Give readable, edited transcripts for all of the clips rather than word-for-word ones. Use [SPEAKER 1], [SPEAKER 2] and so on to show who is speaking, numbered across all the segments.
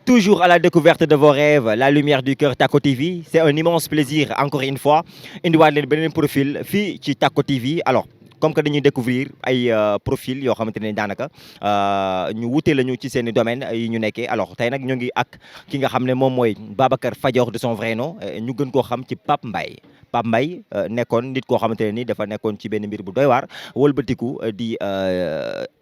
[SPEAKER 1] Toujours à la découverte de vos rêves, la lumière du cœur Taco TV. C'est un immense plaisir, encore une fois, indiwaat leen beneen profil fii ci Taco TV. Alors, comme que dañuy découvrir ay profil yoo xamante ne daanaka ñu wute lañu ci seen i domaine yi ñu nekkee. Alors tey nag ñu ngi ak ki nga xam ne moom mooy Babacar Fadior de son vrai nom, ñu gën koo xam ci Pape Mbaye. Pape Mbaye nekkoon nit koo xamante ne ni dafa nekkoon ci benn mbir bu doy waar wëlbatiku di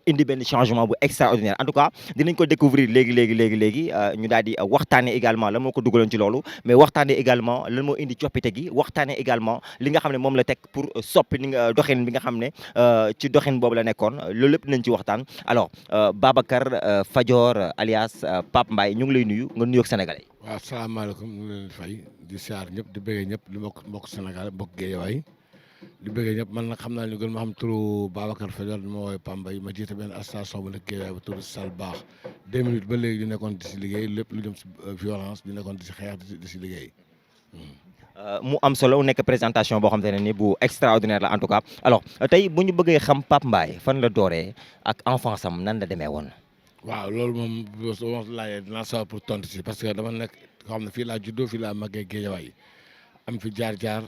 [SPEAKER 1] indi benn changement bu extraordinaire. En tout cas dinañ ko découvrir léegi ñu daal di waxtaanee également lan moo ko dugaloon ci loolu, mais waxtaanee également lan moo indi coppite gi, waxtaanee également li nga xam ne moom la teg pour soppi ni nga doxin bi nga xam ne ci doxin boobu la nekkoon. Loolu lépp nañ ci waxtaan. Alors Babacar Fadior alias Pape Mbaye ñu ngi lay nuyu nga nuyoog sénégalais.
[SPEAKER 2] waaw salaamaaleykum ñu ngi leen di fay di siyaar ñëpp di bëggee ñëpp di mbokk Sénégal mbokk Guédiawaye di bëggee ñëpp man nag xam naa ñu gën ma xam turu Babacar Fadior di ma woowee Pape Mbaye ma jiite benn station bu nekk Guédiawaye ba turu Sall Baax 2 minutes ba léegi di nekkoon di si liggéey lépp lu jëm si violence di nekkoon di si xeex di si liggéey.
[SPEAKER 1] mu am solo nekk présentation boo xamante ne ni bu extraordinaire la en tout cas. Alors tey bu ñu bëggee xam Pape Mbaye fan la dooree ak enfance am nan la demee woon.
[SPEAKER 2] waaw loolu moom soo ma laajee dinaa sawar pour tontu si parce que dama nekk koo xam ne fii laa juddoo fii laa màggee Guédiawaye am fi jaar-jaar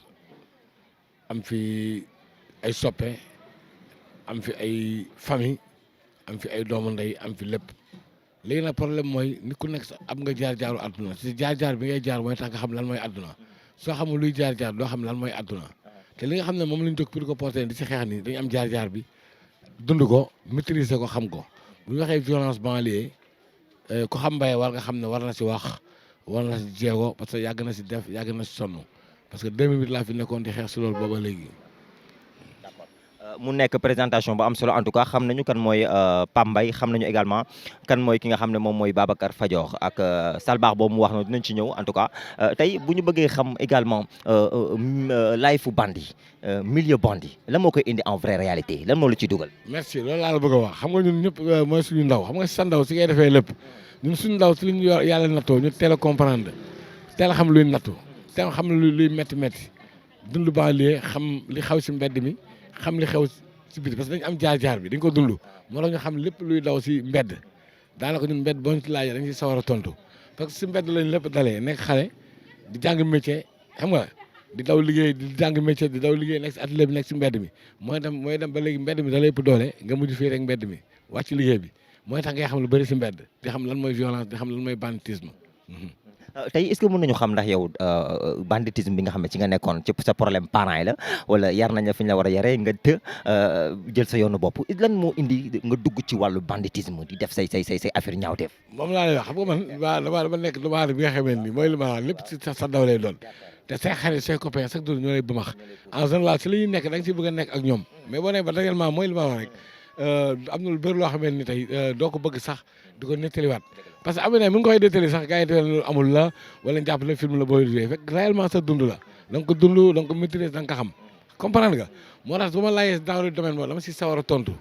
[SPEAKER 2] am fi ay soppe am fi ay famille am fi ay doomu ndey am fi lépp léegi nag problème mooy nit ku nekk sax am nga jaar-jaaru àdduna si jaar-jaar bi ngay jaar mooy tax nga xam lan mooy àdduna soo xamul luy jaar-jaar doo xam lan mooy àdduna te li nga xam ne moom lañ jóg pour ko porter di si xeex nii dañu am jaar-jaar bi dund ko maîtriser ko xam ko. bu ñu waxee violence banlieue ku xam Mbaye war nga xam ne war na si wax war na si jéego parce que yàgg na si def yàgg na si sonn parce que 2008 laa fi nekkoon di xeex si loolu booba léegi.
[SPEAKER 1] mu nekk présentation bu am solo en tout cas xam nañu kan mooy Pape Mbaye xam nañu également kan mooy ki nga xam ne moom mooy Babacar Fadior ak Sall Baax boobu mu wax noonu dinañ ci ñëw en tout cas tey bu ñu bëggee xam également life bandi milieu bandi lan moo koy indi en vraie réalité lan moo la ci dugal.
[SPEAKER 2] merci loolu laa la bëgg a wax xam nga ñun ñëpp mooy suñu ndaw xam nga sa ndaw si ngay defee lépp ñun suñu ndaw si li ñu yàlla nattoo ñu teel a comprendre teel a xam luy nattu teel a xam luy métti dund banlieue xam li xaw si mbedd mi. xam li xew si biir parce que dañu am jaar-jaar bi dañ ko dund moo tax ñu xam lépp luy daw si mbedd daanaka ñun mbedd boo ñu ci laajee dañ si sawar a tontu parce que si mbedd lañ lépp dalee nekk xale di jàng métier xam nga di daw liggéey di jàng métier di daw liggéey nekk si atelier bi nekk si mbedd mi mooy dem ba léegi mbedd mi da lay ëpp doole nga mujj fii rek mbedd mi wàcc liggéey bi mooy tax ngay xam lu bëri si mbedd di xam lan mooy violence di xam lan mooy banditisme.
[SPEAKER 1] tey est-ce que mën nañu xam ndax yow banditisme bi nga xam ne ci nga nekkoon ci sa problème parents yi la wala yar nañ la fi ñu la war a yaree nga jël sa yoonu bopp lan moo indi nga dugg ci wàllu banditisme di def say affaire ñaawteef.
[SPEAKER 2] moom laa lay wax xam nga man dama nekk doomu bi nga xamee ni mooy li ma wax lépp si sa daw lay doon te say xarit say copains chaque jour ñoo lay bëmax en général si la ñuy nekk da nga si bëgg a nekk ak ñoom mais boo nee ba réellement mooy li ma wax rek am na lu bëri loo xamee ni tey doo ko bëgg sax di ko nettaliwaat parce que am na mu ngi koy nettali sax gars yi loolu amul la wala jàpp la film la booy joué fekk réellement sa dund la da nga ko dund da nga ko maîtriser da nga ko xam comprendre nga moo tax bu ma laajee dans le domaine boobu dama si sawar a tontu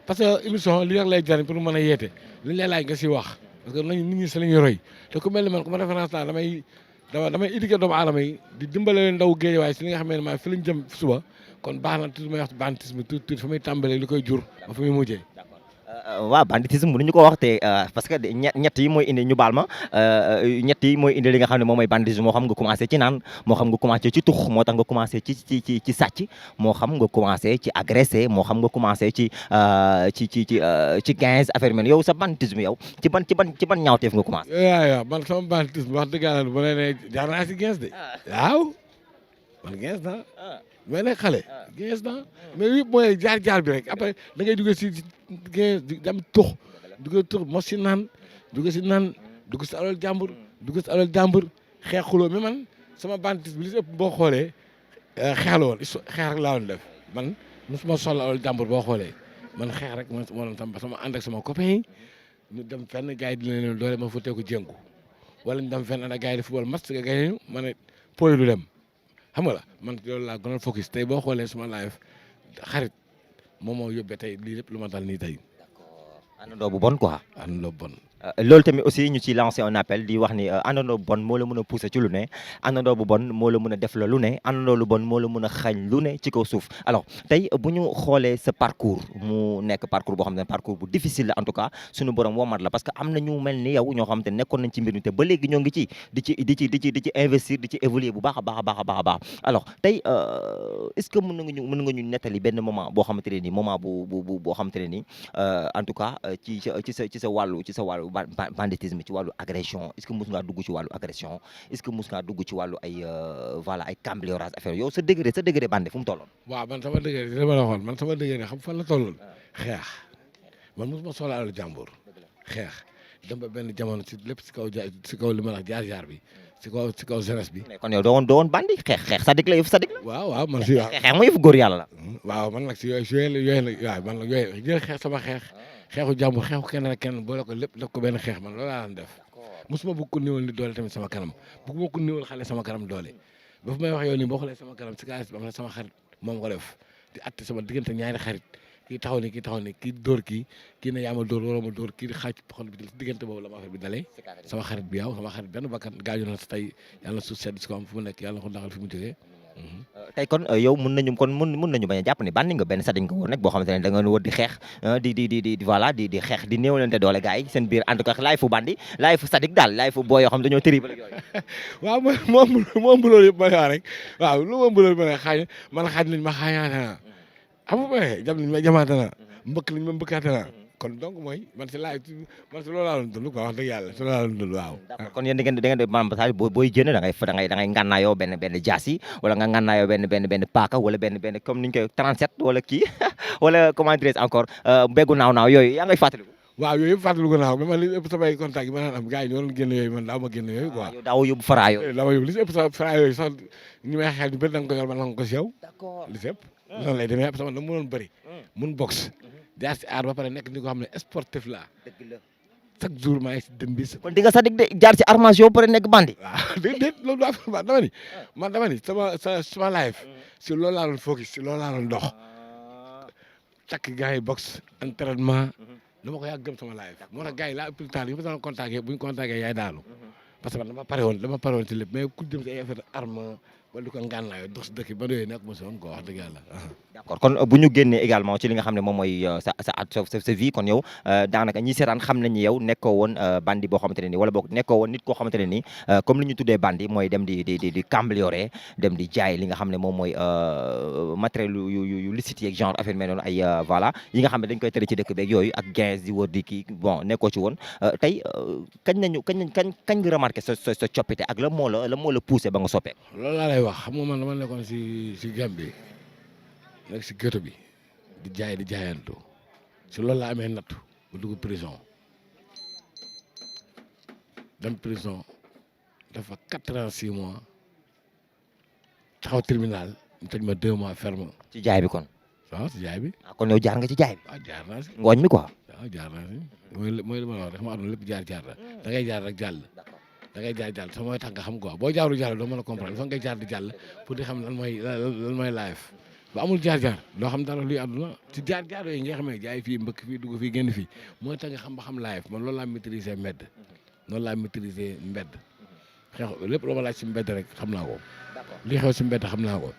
[SPEAKER 2] parce que émission li rek lay jariñ pour mën a yeete li lay laaj nga si wax parce que nit ñi si la ñuy roy te ku mel ni man ku ma référence la damay éduquer doomu aadama yi di dimbale ndaw Guédiawaye si li nga xam ne maa fi lañ jëm suba kon baax na tuuti may wax banditisme tuuti fa muy tàmbalee li koy jur ba fa muy mujjee.
[SPEAKER 1] waaw banditisme mënuñu ko wax te parce que ñett yi mooy indi ñu baal ma ñett yi mooy indi li nga xam ne moom mooy banditisme moo xam nga commencé ci naan moo xam nga commencé ci tux moo tax nga commencé ci sàcc moo xam nga commencé ci agressé moo xam nga commencé ci 15 affaire mel yow sa banditisme yow ci ban ñaawteef nga commencé.
[SPEAKER 2] waaw man sama banditisme wax dëgg yàlla bu ne jaar naa si 15 de waaw man 15 naa mais nag xale 15 ans mais yëpp mooy jaar-jaar bi rek après da ngay duggee si 15 di dem tux duggee tux mos si naan duggee si naan dugg si alal jàmbur xeex xuloo mais man sama banditisme bi li si ëpp boo xoolee xeex la woon xeex rek laa woon def man mosuma soxla alal jàmbur boo xoolee man xeex rek man moo doon sama ànd ak sama copain yi ñu dem fenn gars yi di leen doole ma fa teeku jéngu wala ñu dem fenn ànd ak gars yi di football match nga gagné ñu ma ne poy du dem. xam nga la man loolu laa gënoon focus tey boo xoolee suma live xarit moom moo yóbbee tey lii lépp lu ma dal nii tey.
[SPEAKER 1] d'accord àndandoo bu bon quoi.
[SPEAKER 2] àndandoo bu bon.
[SPEAKER 1] loolu tamit aussi ñu ciy lancer un appel di wax ni àndandoo bu bon moo la mën a pousser ci lu ne àndandoo bu bon moo la mën a def la lu ne àndandoo lu bon moo la mën a xañ lu ne ci kaw suuf alors tey bu ñu xoolee sa parcours mu nekk parcours boo xam ne parcours bu difficile la en tout cas suñu borom womat la parce que am na ñu mel ni yow ñoo xam te nekkoon nañ ci mbir mi te ba léegi ñoo ngi ci di ci investir di ci évoluer bu baax a baax a baax a baax a baax alors tey est-ce que mën nga ñu nettali benn moment boo xamante ne nii moment boo xamante ne nii en tout cas ci sa wàllu banditisme ci wàllu agression est-ce que mus ngaa dugg ci wàllu agression est-ce que mus ngaa dugg ci wàllu ay voilà ay cambriolage affaire yow sa degré bandi fu mu tolloon.
[SPEAKER 2] waaw man sama degré li ma la waxoon man sama degré xam fan la tolloon xeex man mosuma soxla alalu jàmbur xeex dem ba benn jamono ci lépp si kaw li ma la wax jaar-jaar bi si kaw jeunesse bi.
[SPEAKER 1] kon yow doo woon bandi xeex sadik la yëf sadik la.
[SPEAKER 2] waaw man si waaw
[SPEAKER 1] xeex mooy yëfu góor yàlla la.
[SPEAKER 2] waaw man nag si yooyu waaw man nag yooyu jël xeex sama xeexu jàmbur xeexu kenn ak kenn boole ko lépp def ko benn xeex man loolu laa daan def mosuma bëgg ko néewal ni doole tamit sama kanam bëgguma ko néewal xale sama kanam doole ba fu may wax yow nii boo xoolee sama kanam si kaas bi am na sama xarit moom ko def di atte sama diggante ñaari xarit kii taxaw ni kii dóor kii ne yaa ma dóor waroo ma dóor kii di xaaj xol bi diggante boobu la ma affaire bi dalee sama xarit bi yow sama xarit benn bakkan gaañu na tey yàlla na suuf sedd si ko am fu mu nekk yàlla na ko daxal fi mu jógee
[SPEAKER 1] tey kon yow mun nañu bañ a jàpp ni bandi nga benn sadik nga woon rek boo xamante ne da nga wër di xeex di xeex di néewalante doole gars yi seen biir en tout cas laay fu bandi laay fu sadik daal laay fu boo yoo xam dañoo terrible yooyu.
[SPEAKER 2] waaw moom bu loolu yëpp ma rek waaw lu moom bu loolu ma ne xaaj nañ ma xaañaate naa xam nga jam nañ ma jamaate naa mbëkk nañ ma mbëkkaate naa kon donc mooy man si loolu laa doon dund quoi wax dëgg yàlla si loolu laa doon dund waaw. d'accord kon yéen da ngeen
[SPEAKER 1] maanaam booy génn da ngay ngànnaayoo benn jaasi wala nga ngànnaayoo benn paaka wala benn comme niñ koy 37 wala kii wala comment dirais-je encore beggu naaw yooyu yaa ngay fàttaliku.
[SPEAKER 2] waaw yooyu yëpp fàttaliku naa mais man li ëpp samay contact yi ma naan am gars yi ñoo doon génn yooyu man daaw ma génn yooyu quoi.
[SPEAKER 1] yow daaw yóbbu fara yooyu.
[SPEAKER 2] daaw ma yóbbu li si ëpp sa fara yooyu sax ñu may xel ñu bëri da nga ko yor man nga ko si yow.
[SPEAKER 1] d'accord
[SPEAKER 2] li si ëpp noonu lay demee sama dama mënoon bëri mun box jaar si aar ba pare nekk ni ko xam ne sportif la chaque jour maa ngi si dën bi
[SPEAKER 1] kon di nga sadik de jaar si armation ba pare nekk bandi.
[SPEAKER 2] waaw déedéet loolu dama ni sama life si loolu laa doon focus si loolu laa doon dox takk gars yi box entraînement dama ko yàgg gëm sama life moo tax gars yi laa ëpp temps yi ma doon contacté bu ñu contacté yaay daanu parce que dama pare woon ci lépp mais ku jëm si ay affaire arme wala du ko ngànnaayoo dox si dëkk ba doyee nekk mo si woon ko wax dëgg yàlla.
[SPEAKER 1] d'accord kon bu ñu génnee également ci li nga xam ne moom mooy sa vie kon yow daanaka ñi seetaan xam nañ ni yow nekkoo woon bandi boo xamante ne nii wala boog nekkoo woon nit koo xamante ne nii comme li ñu tuddee bandi mooy dem di cambrioler dem di jaay li nga xam ne moom mooy matériel yu licite yeeg genre affaire mel noonu ay voilà yi nga xam ne dañ koy tere ci dëkk beeg yooyu ak gains di wër di kii bon nekkoo ci woon tey kañ nga remarqué sa coppite ak la moo la poussé ba nga soppee.
[SPEAKER 2] loolu laa lay wax xam nga man dama nekkoon si Gambie nekk si ghetto bi di jaayantu si loolu laa amee nattu ba dugg prison dem prison dafa 4 ans 6 mois taxaw tribunal ñu tëj ma 2 mois ferme.
[SPEAKER 1] ci jaay bi kon.
[SPEAKER 2] waaw si jaay bi.
[SPEAKER 1] kon yow jaar nga ci jaay bi.
[SPEAKER 2] waaw jaar naa si.
[SPEAKER 1] ngooñ mi quoi.
[SPEAKER 2] waaw jaar naa si mooy li ma la wax rek ma àdduna lépp jaar la da ngay jaar rek jàll. da ngay jaar sax mooy tax nga xam quoi boo jaarul jàll doo mën a comprendre fa ngay jaar di jàll pour di xam lan mooy life ba amul jaar doo xam dara luy àdduna ci jaar yooyu nga xam ne jaay fii mbëkk fii dugg fii génn fii mooy tax nga xam ba xam life man loolu laa maîtriser mbedd noonu laa maîtriser mbedd xeex lépp loo ma laaj si mbedd rek xam naa ko li xew si mbedd xam naa ko.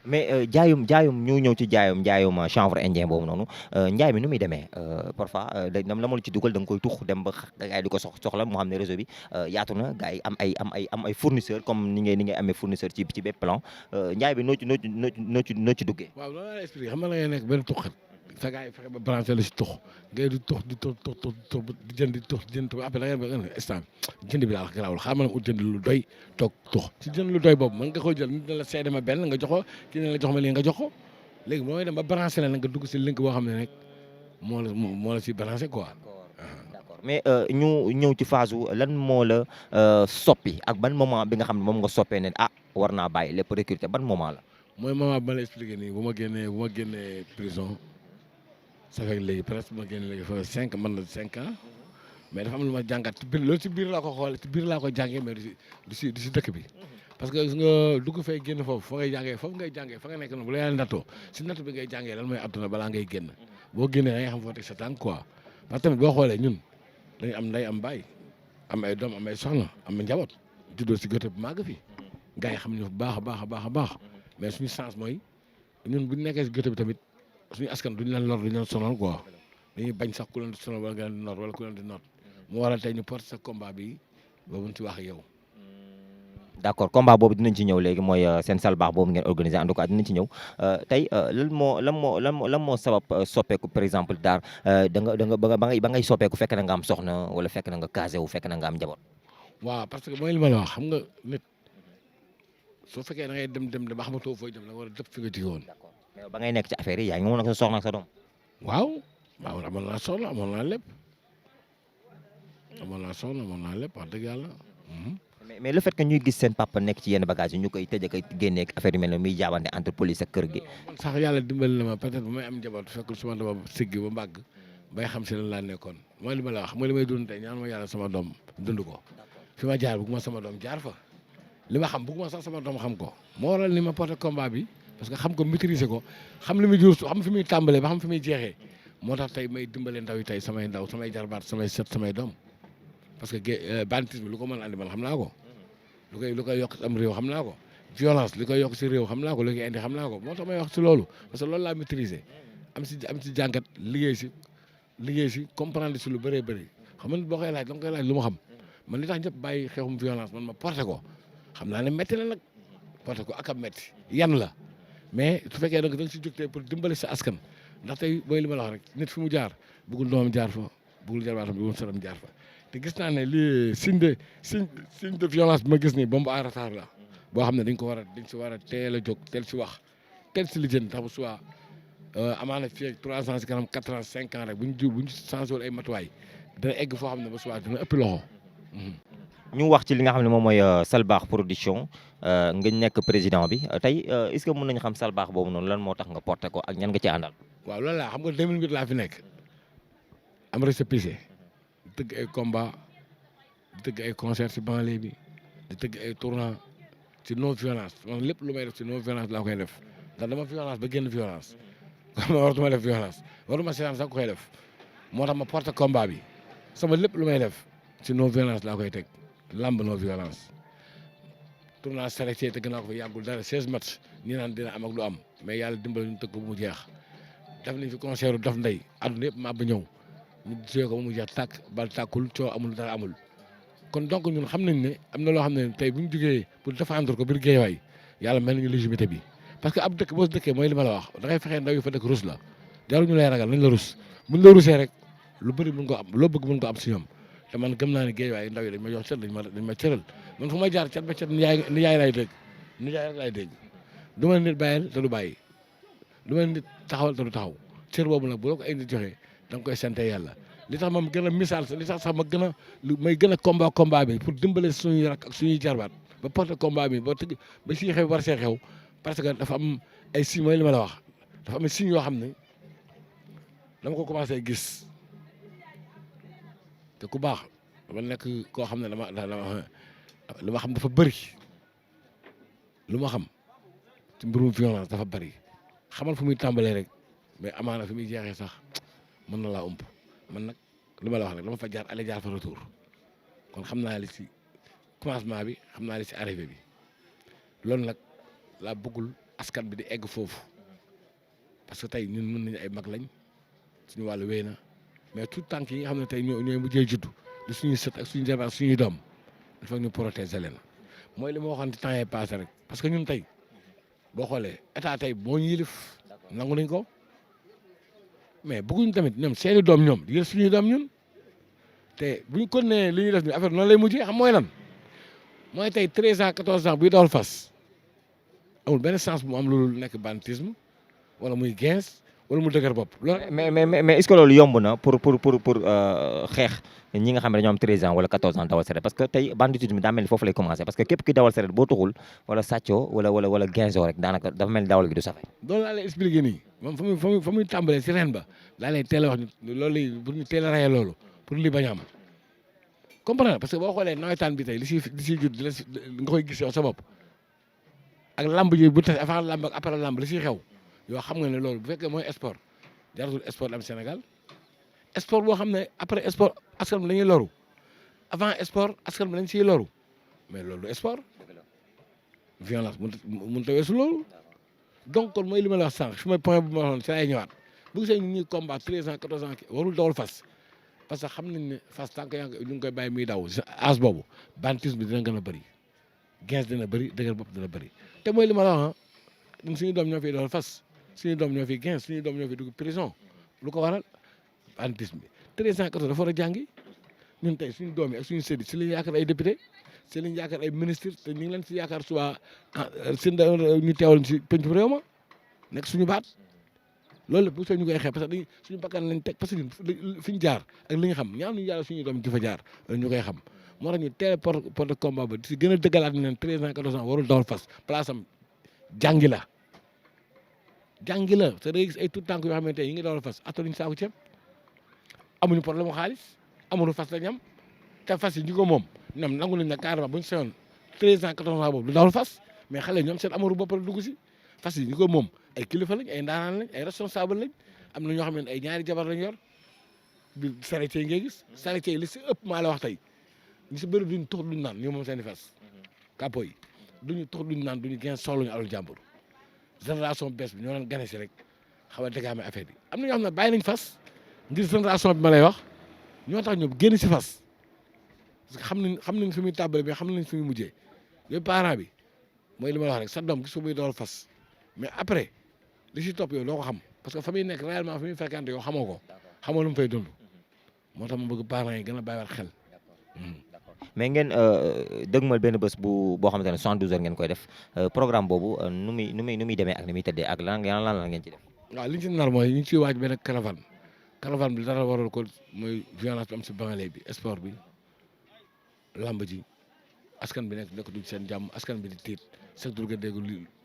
[SPEAKER 1] mais jaayum ñu ñëw ci jaayum chanvre indien boobu noonu njaay mi nu muy demee parfois la ma la ci dugal da nga koy tux dem ba gars yi di ko soxla moo xam ne réseau bi yaatu na gars yi am ay fournisseur comme ni ngay amee fournisseur ci bépp plan njaay bi noo ci duggee.
[SPEAKER 2] waaw loolu laa expliqué xam nga la ngay nekk benn tuxat sa gars yi fexe ba branché la si tux ngay di tux di jënd ba après da ngay ba instant jënd bi daal garaawul xaaral ma ut jënd lu doy toog tux si jënd lu doy boobu mën nga koy jël nit la seede ma benn nga jox ko kii ne la jox ma lii nga jox ko léegi mooy dem ba branché la nga dugg si link boo xam ne rek moo la si branché quoi.
[SPEAKER 1] d'accord mais ñu ñëw ci phase lan moo la soppi ak ban moment bi nga xam ne moom nga soppee ne war naa bàyyi lépp recruter ban moment la.
[SPEAKER 2] mooy moment bi ma la expliqué nii bu ma génnee prison. ça fait léegi presque ma génn léegi fa 5 ans mais dafa am lu ma jàngat loolu si biir laa ko xool si biir laa ko jàngee mais du si dëkk bi parce que nga dugg fay génn foofu fa ngay jàngee fa nga nekk noonu bu la yàlla nattoo si natt bi ngay jàngee lan mooy adduna balaa ngay génn boo génnee da ngay xam foo teg sa tànk quoi parce que tamit boo xoolee ñun dañuy am nday am baay am ay doom am ay soxna am njaboot juddoo si gëtë bu màgg fi gars yi xam ñu bu baax a baax a baax a baax mais suñu chance mooy ñun bu ñu nekkee si gëtë bi tamit suñu askan duñu leen lor duñu leen sonal quoi dañuy bañ sax ku leen di sonal wala nga leen di noot wala ku leen di noot mu waral tey ñu porte sa combat bi ba mun ci wax ak yow.
[SPEAKER 1] d'accord combat boobu dinañ ci ñëw léegi mooy seen salbaax boobu ngeen organisé en tout cas dinañ ci ñëw tey lan moo sabab soppeeku par exemple daar da nga ba ngay soppeeku fekk na nga am soxna wala fekk na nga casé wu fekk na nga am njaboot.
[SPEAKER 2] waaw parce que mooy li ma la wax xam nga nit soo fekkee da ngay dem ba xamatoo fooy dem da nga war a dëpp fi nga jóge woon.
[SPEAKER 1] mais ba ngay nekk ci affaire yi yaa ngi moom ak sa soxna ak sa doom.
[SPEAKER 2] waaw amoon naa soxla amoon naa lépp wax dëgg yàlla.
[SPEAKER 1] mais le fait que ñuy gis seen papa nekk ci yenn bagages yi ñu koy tëj ak génne ak affaire yu mel ne muy jaabante entre police ak kër gi.
[SPEAKER 2] man sax yàlla dimbali na ma peut-être bu may am njaboot fekkul suma dama siggi ba mbàgg bay xam si lan laa nekkoon mooy li ma la wax mooy li may dund tey ñaan ma yàlla sama doom dund ko fi ma jaar bëgguma sama doom jaar fa li ma xam bëgguma sax sama doom xam ko moo waral ni ma porté combat bi parce que xam ko maîtriser ko xam li muy jur xam fi muy tàmbalee ba xam fi muy jeexee moo tax tey may dimbale ndaw yi tey samay ndaw samay jarbaat samay sët samay doom parce que banditisme lu ko mën a andi man xam naa ko lu koy yokk am réew xam naa ko violence li koy yokk si réew xam naa ko li koy indi xam naa ko moo tax may wax si loolu parce que loolu laa maîtriser am si jàngat liggéey si comprendre si lu bëree bëri xam nga boo koy laaj da nga koy laaj lu ma xam man li tax ñëpp bàyyi xeexum violence man ma porté ko xam naa ne métti la nag porté ko ak a métti yan la mais su fekkee da nga si jóg tey pour dimbali sa askan ndax tey booy li ma la wax rek nit fi mu jaar bëggul doomam jaar fa bëggul jarbaatam bëggul sëram jaar fa te gis naa ne lii signe de violence bi ma gis nii bombe à retard la boo xam ne dañ si war a teel a jóg teel si wax teel si lijjanti ndax bu soit amaana fii ak 3 ans si kanam 4 ans 5 ans rek bu ñu changé wul ay matuwaay dina egg foo xam ne ba soit dina ëpp loxo.
[SPEAKER 1] ñu wax ci li nga xam ne moom mooy Salbaax production nga nekk président bi tey est-ce que mën nañu xam Salbaax boobu noonu lan moo tax nga porté ko ak ñan nga ci àndal.
[SPEAKER 2] waaw loolu laa xam nga 2008 laa fi nekk am récépissé di tëgg ay combat di tëgg ay concert si banlieue bi di tëgg ay tournoi ci non violence man lépp lu may def ci non violence laa koy def ndax dama violence ba génn violence kon ma waratuma def violence waruma seetaan sax koy def moo tax ma porté combat bi sama lépp lu may def ci non violence laa koy teg lamb non violence tournoi sélecté te gënaa ko fa yàggul dara 16 match ñi naan dina am ak du am mais yàlla dimbali ñu tëgg ko bu mu jeex def nañ fi concert daf ndey àdduna yëpp ma ba ñëw ñu joué ko ba mu jeex tàkk bal tàkkul coow amul dara amul kon donc ñun xam nañ ne am na loo xam ne tey bu ñu jugee pour défendre ko biir Guédiawaye yàlla mel nañu légitimité bi parce que ab dëkk boo dëkkee mooy li ma la wax da ngay fexee ndaw yu fa dëkk rus la jarul ñu lay ragal nañ la rus buñ la rusee rek lu bëri mën ko am loo bëgg mën ko am si ñoom te man gëm naa ne Guédiawaye ndaw yi dañ ma jox cër dañ ma cëral man fu ma jaar cat ba cat ni yaay laay dégg ni yaay rek laay dégg du ma nit bàyyil te du bàyyi du ma nit taxawal te du taxaw cër boobu nag bu la ko ay nit joxee da nga koy sante yàlla li tax ma gën a misaal li tax sax ma gën a may gën a combat bi pour dimbale suñuy rak ak suñuy jarbaat ba porter combat bi ba tëgg ba si xew war see xew parce que dafa am ay signes mooy li ma la wax dafa am ay signes yoo xam ne dama ko commencé gis te ku baax dama nekk koo xam ne li ma xam dafa bëri lu ma xam ci mbirum violence dafa bëri xamal fu muy tàmbalee rek mais amaana fi muy jeexee sax mën na laa ëmp man nag li ma la wax rek dama fa jaar aller jaar fa retour kon xam naa li ci commencement bi xam naa li ci arrivé bi loolu nag laa bëggul askan bi di egg foofu parce que tey ñun mën nañu ay mag lañ suñu wàllu wéy na mais tout tànk yi nga xam ne tey ñooy mujjee juddu di suñuy sët ak suñu jabar ak suñuy doom il faut ñu protéger leen mooy li ma waxoon ci temps yii passé rek parce que ñun tey boo xoolee état tey moo ñu yilif nangu nañ ko mais bëgguñ tamit ñoom seeni doom ñoom di suñuy doom ñun te buñ ko nee li ñuy def ni affaire noonu lay mujjee xam mooy lan mooy tey 13 ans 14 ans buy dawal fas amul benn sens bu mu am loolu nekk banditisme wala muy 15 wala mu dëgër bopp. loolu
[SPEAKER 1] mais est-ce que loolu yomb na pour xeex ñi nga xam ne dañoo am 13 ans wala 14 ans dawal sareet parce que tey banditisme daa mel ni foofu lay commencé parce que képp ki dawal sareet boo tuxul wala sàccoo wala 15 ans rek daanaka dafa mel ni dawal gi du safe.
[SPEAKER 2] loolu laa lay expliqué nii moom fa muy tàmbalee si ren ba daa lay teel a wax ni loolu pour ñu teel a rayee loolu pour li bañ a am comprendre parce que boo xoolee nawetaan bi tey li siy jut nga koy gis yow sa bopp ak lamb ji bu tase avant lamb ak après lamb li siy xew yoo xam nga ne loolu bu fekkee mooy sport jaratul sport am Sénégal sport boo xam ne après sport askan bi dañuy loru avant sport askan bi dañ siy loru mais loolu du sport violence mënut a weesu loolu donc kon mooy li ma la wax sànq fi may point bu ma waxoon si laay ñëwaat bu gisee ñuy combat 13 ans 14 ans warul dawal fas parce que xam nañ ne fas tant que yaa ngi koy bàyyi muy daw âge boobu bantisme bi dina gën a bëri gens dina bëri dëgër bopp dina bëri te mooy li ma la wax ñun suñu doom ñoo fiy dawal fas suñu doom ñoo fiy gens suñu doom ñoo fiy dugg prison lu ko waral bantisme bi 13 ans 14 dafa war a jàngi ñun tey suñu doom yi ak suñu sëriñ si lañu yaakaar ay député si lañu yaakaar ay ministre te ñu ngi leen si yaakaar suba seen ñu teewal si pencu réew ma nekk suñu baat loolu lépp bu soo ñu koy xeeb parce que dañuy suñu bakkan lañ teg parce que fi ñu jaar ak li ñu xam ñaan ñu yàlla suñu doom di fa jaar ñu koy xam moo tax ñu teel porte combat ba di si gën a dëggalaat ne leen 13 ans 14 ans warul dawal fas place am jàngi la te da ngay gis ay tout tànk yoo xamante yi ngi dawal fas attanuñ saako ceeb amuñu problème mu xaalis amuñu fas la ñam te fas yi ñu ko moom ñoom nangu nañ ne carrément bu ñu seyoon 13 ans 14 ans boobu du dawal fas mais xale ñoom seen amaru bopp la dugg si fas yi ñu ko moom ay kilifa lañ ay ndaanaan lañ ay responsable lañ am na ñoo xam ne ay ñaari jabar lañ yor bi charretier yi ngay gis charretier yi li si ëpp maa la wax tey ñu si bëri duñu tux duñu naan ñu moom seen i fas kapo yi duñu tux duñu naan duñu gën soxluñu alal jàmbur génération bees bi ñoo leen gane si rek xaw a dégaame affaire bi am na ñoo xam ne bàyyi nañ fas ngir génération bi ma lay wax ñoo tax ñu génn si fas parce que xam nañ fi muy tàbbale mais xam nañ fi muy mujjee yooyu parent bi mooy li ma la wax rek sa doom gis fu muy dawal fas mais après li si topp yow doo ko xam parce que fa muy nekk réellement fa muy fekkante yow xamoo ko xamoo lu mu fay dund moo tax ma bëgg parents yi gën a bàyyiwaat xel.
[SPEAKER 1] mais ngeen dëgmal benn bés boo xamante ne 72 heures ngeen koy def programme boobu nu muy demee ak ni muy tëddee ak lan ngeen ci def.
[SPEAKER 2] waaw li ñu ci nar mooy ñu ngi ciy waaj benn caravane bi dara waral ko mooy violence bi am si banlieue bi sport bi lamb ji askan bi nekk du seen jàmm askan bi di tiit chaque jour nga dégg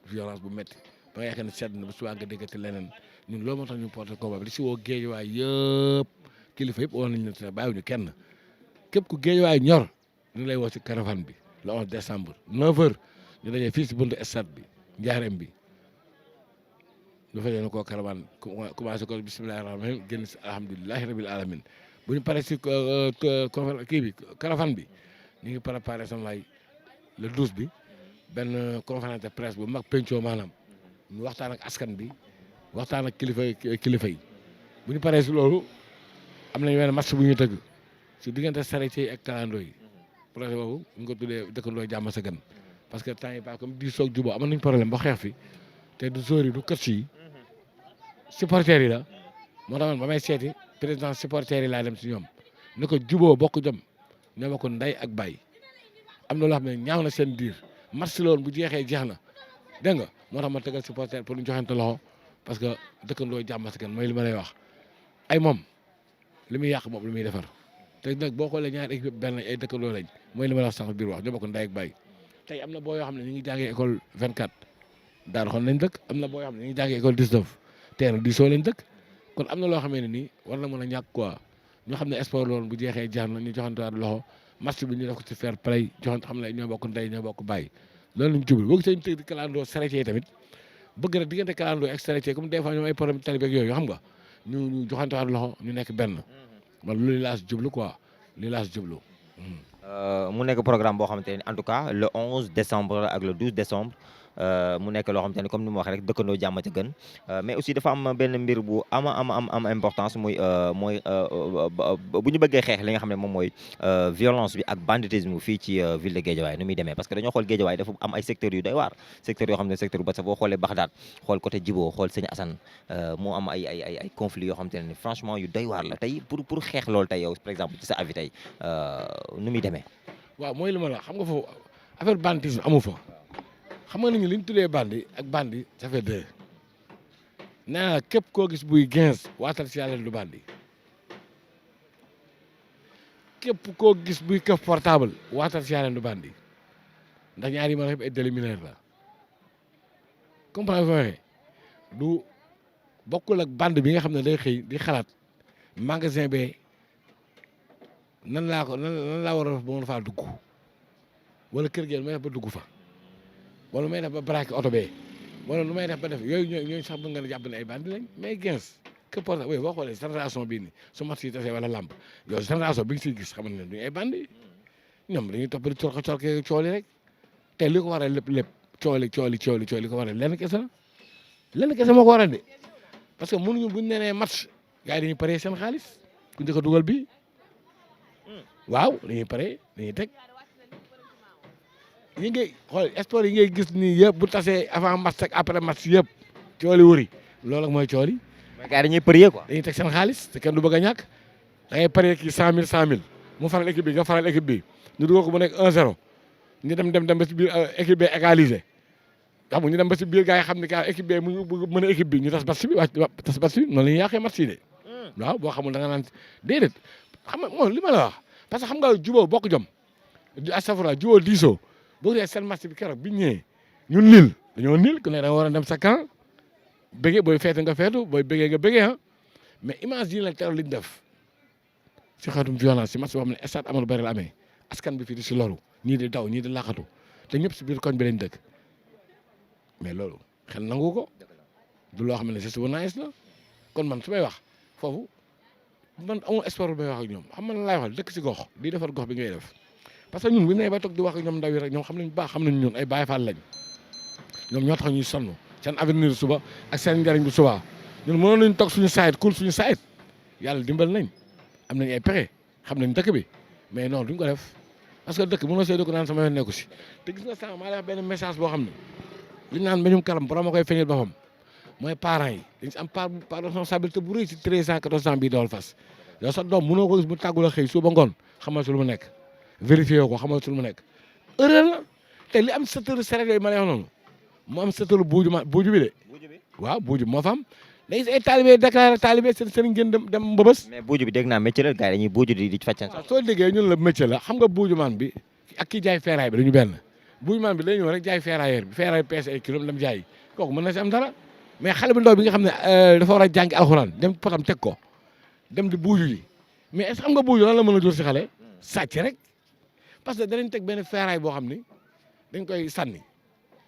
[SPEAKER 2] violence bu métti ba nga yaakaar ne sedd na ba suba nga déggati leneen ñun loolu moo tax ñu porté combat bi di si woo géejuwaay yëpp kilifa yëpp woo nañu ne bàyyiwuñu kenn képp ku géejuwaay ñor ñu lay woo si caravane bi le 11 décembre 9h ñu dajee fii si buntu stade bi njaareem bi ñu fa yéene koo caravane commencé ko bisimilahi rahmaani rahiim génn si alhamdulilahi rabil alamin bu ñu paree si kii bi caravane bi ñu ngi préparé sama waay le 12 bi benn conférence de presse bu mag pencoo maanaam ñu waxtaan ak askan bi waxtaan ak kilifa yi bu ñu paree si loolu am nañu wenn match bu ñu tëgg si diggante charretier yi ak kalandoo yi projet boobu ñu ko tuddee dëkkandoo jàmm sa gën parce que temps yi pas comme di soog juboo amoon nañu problème ba xeex fi te du sóor yi du kër yi supporters yi la moo tax man ba may seeti président supporters yi laa dem si ñoom ni ko juboo bokk jom ñoo bokk ndey ak baay am na loo xam ne ñaaw na seen biir match la woon bu jeexee jeex na dégg nga moo tax ma tegal supporter pour ñu joxante loxo parce que dëkkandoo jàmm si kan mooy li ma lay wax ay moom li muy yàq moom li muy defar te nag boo xoolee ñaari équipe benn ay dëkkandoo lañ mooy li ma la wax sànq biir wax ñoo bokk ndey ak baay tey am na boo yoo xam ne ñu ngi jàngee école 24 daara xool nañ dëkk am na boo yoo xam ne ñu ngi jàngee école 19 teena di soo lañ dëkk kon am na loo xamee ne nii war na mën a ñàkk quoi ñu xam ne sport loolu bu jeexee jaar na ñu joxantewaat loxo match bi ñu def ko ci fair play joxante xam ne ñoo bokk ndey ñoo bokk bàyyi loolu lañ jublu boo gisee ñu tëgg di kalandoo charretier tamit bëgg rek diggante kalandoo ak charretier comme des fois ñoom ay problème tali ak yooyu xam nga ñu joxantewaat loxo ñu nekk benn man loolu laa si jublu quoi li laa si jublu.
[SPEAKER 1] mu nekk programme boo xamante ne en tout cas le 11 décembre ak le 12 décembre mu nekk loo xamante ne comme ni ma waxee rek dëkkandoo jàmm ca gën mais aussi dafa am benn mbir bu am importance muy bu ñu bëggee xeex li nga xam ne moom mooy violence bi ak banditisme fii ci ville de Guédiawaye nu muy demee parce que dañoo xool Guédiawaye dafa am ay secteurs yu doy waar secteurs yoo xam ne secteur bu parce que boo xoolee Baxdaat xool côté Djibo xool Sëñ Assane moo am ay conflits yoo xamante ne franchement yu doy waar la tey pour xeex loolu tey yow par exemple ci sa avis tey nu muy demee.
[SPEAKER 2] waaw mooy li ma la xam nga foofu affaire banditisme amu fa. xam nga ni li ñu tuddee bandi ak bandi ça fait deux nee naa képp koo gis buy 15 waatal si yàlla du bandi képp koo gis buy këf portable waatal si yàlla du bandi ndax ñaari yi ma la ay déliminaire la comprendre nga du bokkul ak bande bi nga xam ne day xëy di xalaat magasin be nan laa war a def ba mën faa dugg wala kër gi may def ba dugg fa. wala may def ba braqué oto bee wala lu may def ba def yooyu ñooñu sax mën nga jàpp ne ay bandi lañ mais 15 que porte boo xoolee génération bii nii su match yi tasee wala lamb yow génération bi nga siy gis xam ne duñu ay bandi ñoom dañuy topp di corke cooli rek te li ko waral lépp cooli li ko waral lenn kese moo ko waral de parce que mënuñu buñ nee match gars yi dañuy paree seen xaalis ku njëkk a dugal bii waaw dañuy paree dañuy teg yi ngay xool sport yi ngay gis nii yëpp bu tasee avant match ak après match yëpp cooli wëri loolu ak mooy cooli.
[SPEAKER 1] mais gars yi dañuy parier quoi.
[SPEAKER 2] dañuy teg seen xaalis te kenn du bëgg a ñàkk da ngay parier kii 100000 mu faral équipe bi nga faral équipe bi ñu dugal ko mu nekk 1-0 ñu dem ba si biir équipe bi égaliser xam nga ñu dem ba si biir gars yi xam ne ka équipe bi mu mën a équipe bi ñu tas batch bi tas batch bi noonu la ñuy yàqee match yi de waaw boo xamul da nga naan déedéet xam nga moom li ma la wax parce que xam nga jubóo bokk jom astafurlah jubóo diisoo boo dee seen match bi keroog bi ñëwee ñun niil dañoo niil ku ne da nga war a dem sa camp bëggee booy feete nga feetu booy bëggee nga bëggee ah mais imagine la teral liñ def si xeetum violence si match boo xam ne stade Amadou Barry la amee askan bi fii di si loru ñii di daw ñii di laqatu te ñëpp si biir koñ bi lañ dëkk mais loolu xel nangu ko du loo xam ne c'est nice la kon man su may wax foofu man amul espoir bu may wax ak ñoom xam nga laay wax dëkk si gox di defar gox bi ngay def parce que ñun bu ñu nee ba toog di wax ak ñoom ndaw yi rek ñoom xam nañu baax xam nañu ñun ay Baay Faal lañ ñoom ñoo tax ñuy sonn seen avenir suba ak seen njariñ bu suba ñun mënoon nañu toog suñu saayit cool suñu saayit yàlla dimbal nañ am nañ ay pexe xam nañ dëkk bi mais non duñ ko def parce que dëkk mënoo see dëkk naan sama yoon nekku si te gis nga sànq maa lay wax benn message boo xam ne li ñu naan mbeñum karam borom a koy feeñal boppam mooy parents yi dañ si am part de responsabilité bu rëy si 13 ans 14 ans bii dawal fas yow sa doom mënoo ko gis bu tàggul a xëy suba ngoon xamal su lu mu nekk vérifié ko xamal su lu mu nekk erreur la te li am secteur serret yooyu ma lay wax noonu mu am secteur buuju bi de waaw buuju moo fa am léegi ay talibé déclaré talibé seen ngeen dem mbëbës.
[SPEAKER 1] mais buuju bi dégg naa métier la gars yi dañuy buuju di fàccan.
[SPEAKER 2] soo déggee ñun la métier la xam nga buuju man bi ak kii jaay feeraay bi dañu benn buuju man bi day ñëw rek jaay feerailleur bi feeraay peese ay kilo dem jaay kooku mën na si am dara mais xale bu ndaw bi nga xam ne dafa war a jàngi alxuraan dem potam teg ko dem di buuju yi mais est-ce que xam nga buuju lan la mën a jur si xale sàcc rek parce que danañ teg benn feeraay boo xam ni dañ koy sànni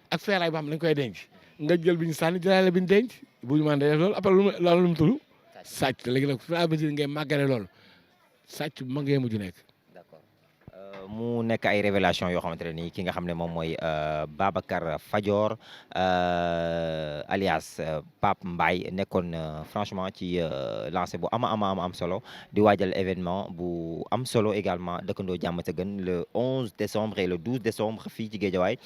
[SPEAKER 2] ak feeraay boo xam ne dañ koy denc nga jël bi ñu sànni jëlaale bi ñu denc buuju man day def loolu après loolu lu mu tudd sàcc te léegi nag fur et à mesure ngay màggale loolu sàcc bu ma ngee mujj nekk.
[SPEAKER 1] d'accord mu nekk ay révélation yoo xamante ne nii ki nga xam ne moom mooy Babacar Fadior alias Pape Mbaye nekkoon franchement ci lancé bu am solo di waajal événement bu am solo également dëkkandoo jàmm sa gën le 11 décembre et le 12 décembre fii ci Guédiawaye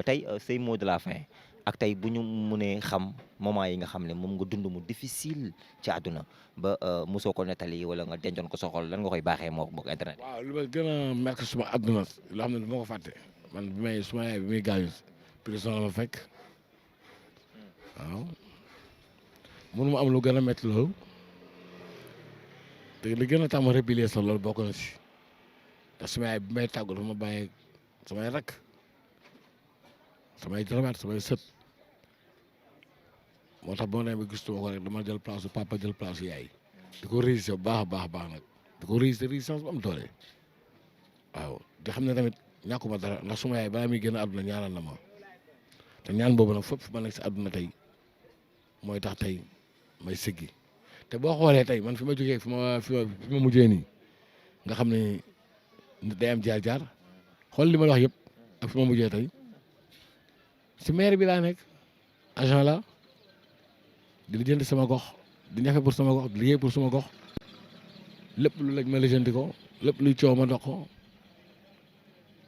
[SPEAKER 1] tey say mot de la fin ak tey bu ñu mënee xam moment yi nga xam ne moom nga dund mu difficile ci àdduna ba mosoo ko nettali wala nga dencoon ko soxol lan nga koy baaxee moo bokk internet.
[SPEAKER 2] waaw li ma gën a marqué suma àdduna loo xam ne du ma ko fàtte man suma yaay bi muy gaañu prison la ma fekk waaw mënu ma am lu gën a métti loolu te li gën a tax ma répiler sax loolu bokk na si ndax suma yaay bi may tàggu dafa ma bàyyi samay rakk samay jarabaat samay sët moo tax boo nee ba gis ko rek dama jël place papa jël place yaay di ko réussir bu baax a baax nag di ko réussir bu am doole waaw di xam ne tamit ñàkkuma dara ndax suma yaay balaa muy génn àdduna ñaanal na ma te ñaan boobu nag fépp ma nekk si àdduna tey mooy tax tey may siggi te boo xoolee tey man fi ma jógee fi ma mujjee nii nga xam ne nit day am jaar-jaar xool li ma la wax yëpp ak fi ma mujjee tey si maire bi laa nekk agent la di lijjanti sama gox di ñafe pour sama gox di liggéey pour sama gox lépp lu lañ ma lijjanti ko lépp luy coow ma dox ko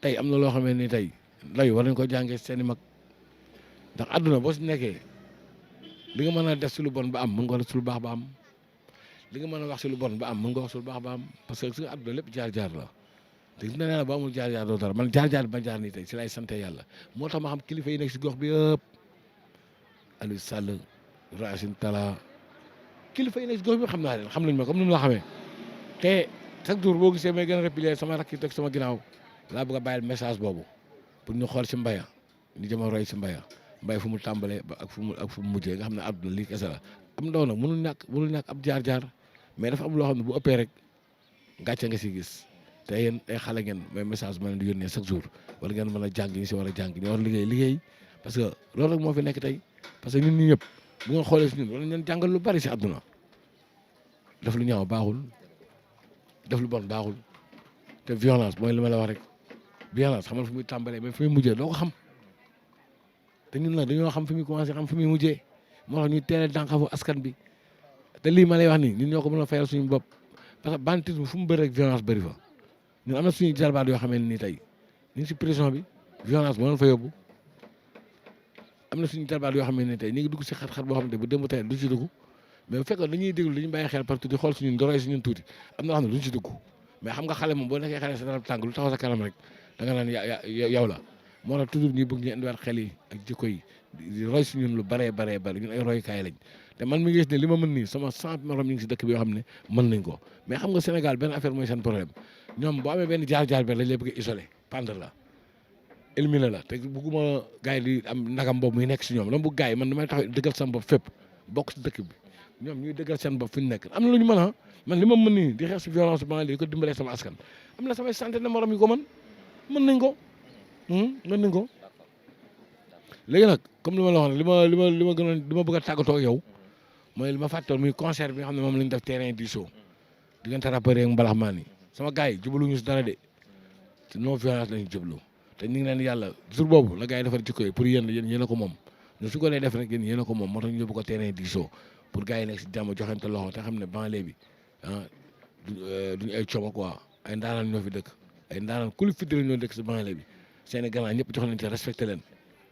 [SPEAKER 2] tey am na loo xam ne ni tey ndaw yi war nañ ko jàngee seen i mag ndax àdduna boo si nekkee li nga mën a def si lu bon ba am mën nga def si lu baax ba am li nga mën a wax si lu bon ba am mën nga wax si lu baax ba am parce que si àdduna lépp jaar-jaar la te gis naa ne ba amul jaar-jaar doo dara man jaar-jaar bi ma jaar nii tey si lay sante yàlla moo tax ma xam kilifa yi nekk si gox bi yëpp Aliou Sall Racine Talla kilifa yi nekk si gox bi xam naa leen xam nañ ma comme ni mu la xamee te chaque jour boo gisee may gën a répiler sama rakk yi teg sama ginnaaw laa bëgg a bàyyil message boobu pour ñu xool si mbaya ñu jëm a roy si mbaya mbay fu mu tàmbalee ba ak fu mu mujjee nga xam ne àdduna lii kese la am ndaw nag mënul ñàkk ab jaar-jaar mais dafa am loo xam ne bu ëppee rek gàcce nga si gis te yéen ay xale ngeen mooy message ma leen di yónnee chaque jour wala ngeen mën a jàng ñi si war a jàng ñu war liggéey parce que loolu rek moo fi nekk tey parce que ñun ñi ñëpp bu ngeen xoolee si ñun wala ngeen jàngal lu bari si àdduna def lu ñaaw baaxul def lu bon baaxul te violence mooy li ma la wax rek violence xamal fu muy tàmbalee mais fu muy mujjee doo ko xam te ñun nag dañoo xam fi muy commencé xam fi muy mujjee moo tax ñuy teel a dànqafu askan bi te lii ma lay wax nii ñun ñoo ko mën a fayal suñu bopp parce que banditisme fu mu bëri rek violence bëri fa ñun am na suñuy jarbaat yoo xamee nii tey ñu ngi si prison bi violence moo leen fa yóbbu am na suñu jarbaat yoo xamee ne tey ñu ngi dugg si xat-xat boo xamante bu démb tey du si dugg mais bu fekkoon dañuy déglu dañuy bàyyi xel parce que di xool suñu ndoroy suñu tuuti am na xam ne duñ si dugg mais xam nga xale moom boo nekkee xale sa dara tàng lu taxaw sa kanam rek da nga naan yow la moo tax toujours ñuy bëgg ñu indiwaat xel yi ak jikko yi di roy si ñun lu baree ñun ay royukaay lañ te man mi ngi gis ne li ma mën nii sama 100 morom ñu ngi si dëkk bi yoo xam ne mën nañ ko mais xam nga Sénégal benn affaire mooy seen problème ñoom boo amee benn jaar-jaar bi lañ lay bëgg a isolé pendre la éliminer la te bugguma gars yi di am nagam boobu muy nekk si ñoom dama bëgg gars yi man damay tax dëggal sama bopp fépp bokk si dëkk bi ñoom ñuy dëggal seen bopp fi ñu nekk am na lu ñu mën a man li ma mën nii di xeex si violence banlieue di ko dimbalee sama askan am na samay santé na morom yi ko mën nañ ko mën nañ ko léegi nag comme li ma la waxoon li ma gën a li ma bëgg a tàggatoo ak yow mooy li ma fàttoon muy concert bi nga xam ne moom la ñu def terrain di show diggante rappeur ak mbalax maan yi sama gars yi jubaluñu si dara de te non violence lañu jublu te ñu ngi leen yàlla jour boobu la gars yi defar jikko yi pour yéen a ko moom ñu su ko dee def rek yéen a ko moom moo tax ñu yóbbu ko terrain di show pour gars yi nekk si jàmm joxante loxo te xam ne banlieue bi duñu ay coomo quoi ay ndaanaan ñoo fi dëkk ay ndaanaan ku li fidèle ñoo dëkk si banlieue bi seeni gannaaw ñëpp jox nañ te respecté leen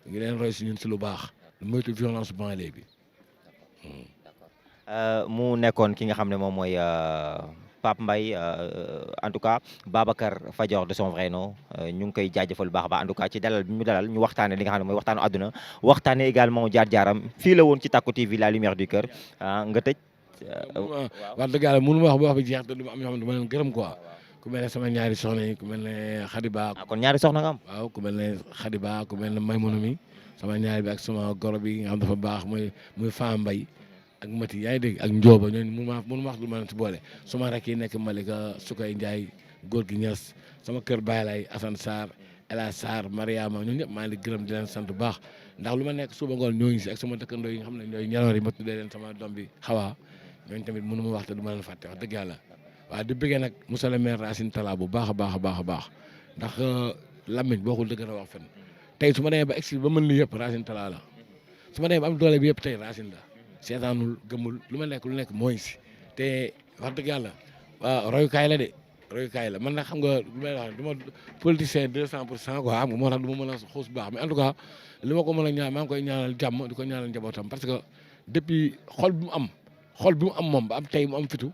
[SPEAKER 2] ngi leen roy si ñun si lu baax moytu violence banlieue bi.
[SPEAKER 1] mu nekkoon ki nga xam ne moom mooy Pape Mbaye en tout cas Babacar Fadior de son vrai nom ñu ngi koy jaajëfal baax a baax en tout cas ci dalal bi ñu dalal ñu waxtaane li nga xam ne mooy waxtaanu àdduna waxtaane également jaar-jaaram fii la woon ci Tacko TV la lumière du cœur nga tëj.
[SPEAKER 2] wax dëgg yàlla mënu ma wax bi jeex te du ma am yoo xam ne dama leen gërëm quoi ku mel ne sama ñaari soxna yi ku mel ne Khadiba.
[SPEAKER 1] kon ñaari soxna nga am.
[SPEAKER 2] waaw ku mel ne Khadiba ku mel ne Maymouna mi sama ñaari bi ak sama goro bi nga xam dafa baax muy Faa Mbay ak Mati yaa ngi dégg ak Njóoba ñooñu mënu ma wax lu ma leen si boole suma rek yi nekk Malika Sukay Ndiaye góor gi Ñas sama kër Baye Lay Assane Sarr Ela Sarr Mariama ñun ñëpp maa ngi gërëm di leen sant bu baax ndax lu ma nekk suba ngoon ñooñu si ak sama dëkkandoo yi nga xam ne ñooy ñaloor yi ma tuddee leen sama doom bi Xawa ñooñu tamit mënu ma wax te du ma leen fàtte wax dëgg yàlla waaw di bëggee nag monsieur le maire Racine Talla bu baax a baax ndax lamiñ bokkul dëgg na wax fen tey su ma demee ba egsi ba mën li yëpp Racine Talla la su ma demee ba am doole bi yëpp tey Racine la seetaanul gëmul lu ma nekk lu nekk mooy si te wax dëgg yàlla waaw royukaay la de royukaay la man nag xam nga lu may wax du ma politicien 200% quoi xam nga moo tax du ma mën a xuus bu baax mais en tout cas li ma ko mën a ñaan maa ngi koy ñaanal jàmm di ko ñaanal njabootam parce que depuis xol bi mu am moom ba am tey mu am fitu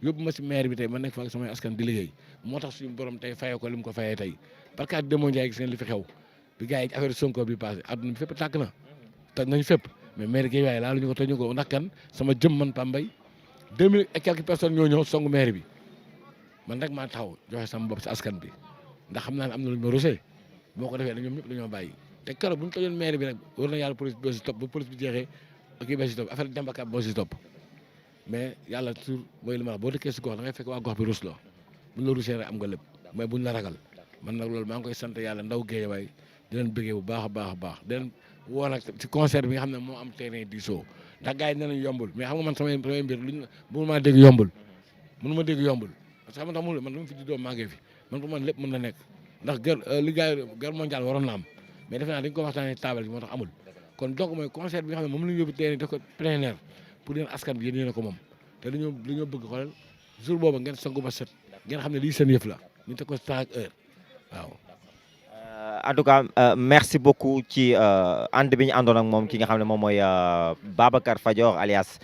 [SPEAKER 2] yóbbu ma si maire bi tey ma nekk fa ak samay askan di liggéey moo tax suñu borom tey fayee ko li mu ko fayee tey parce que demoo Ndiaye gis ngeen li fi xew bi gars yi affaire Sonko bi passé àdduna bi fépp tàkk na toj nañ fépp mais maire Guèye laa lu ñu ko toj ñu ko ndax kan sama jëm man Pambay 2000 et quelques personnes ñoo ñëw songu maire bi man rek maa taxaw joxe sama bopp si askan bi ndax xam naa ne am na lu ñu ma rosé boo ko defee ñoom ñëpp dañoo bàyyi te keroog bu ñu tojoon maire bi rek war na yàlla police boo si topp ba police bi jeexee kii ba si topp affaire Demba Kab boo si topp mais yàlla toujours mooy li ma wax boo dëkkee si gox da ngay fekk waa gox bi rus la buñ la rusee rek am nga lépp mais buñ la ragal man nag loolu maa ngi koy sant yàlla ndaw Guèye waay di leen bëggee bu baax a baax di leen woo nag ci concert bi nga xam ne moo am terrain di show ndax gars yi nee nañ yombul mais xam nga man samay mbir luñ mënu maa dégg yombul parce que xam nga tax man dama fi juddoo màggee fi man pour man lépp mën na nekk ndax guerre mondiale waroon na am mais defe naa dañ ko waxtaanee taabal bi moo tax amul kon donc mooy concert bi nga xam ne moom la ñu yóbbu terrain def ko plein air pour yéen askan bi yéen a ko moom te dañoo bëgg xoolal jour boobu ngeen sangu ba set ngeen xam ne lii seen yëf la ñu teg ko temps ak heure waaw.
[SPEAKER 1] En tout cas merci beaucoup ci ànd bi ñu àndoon ak moom ki nga xam ne moom mooy Babacar Fadior alias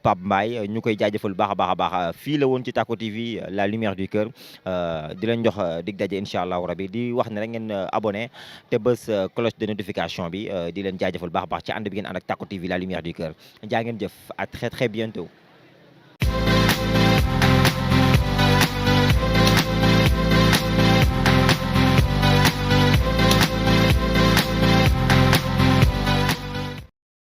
[SPEAKER 1] Pape Mbaye ñu koy jaajëfal baax a baax fii la woon ci Tacko TV la lumière du cœur di leen jox dig daje incha allahu rabi di wax ne rek ngeen abonné te bës cloche de notification bi di leen jaajëfal baax a baax ci ànd bi ngeen ànd ak Tacko TV la lumière du cœur jaa ngeen jëf à très très bientôt.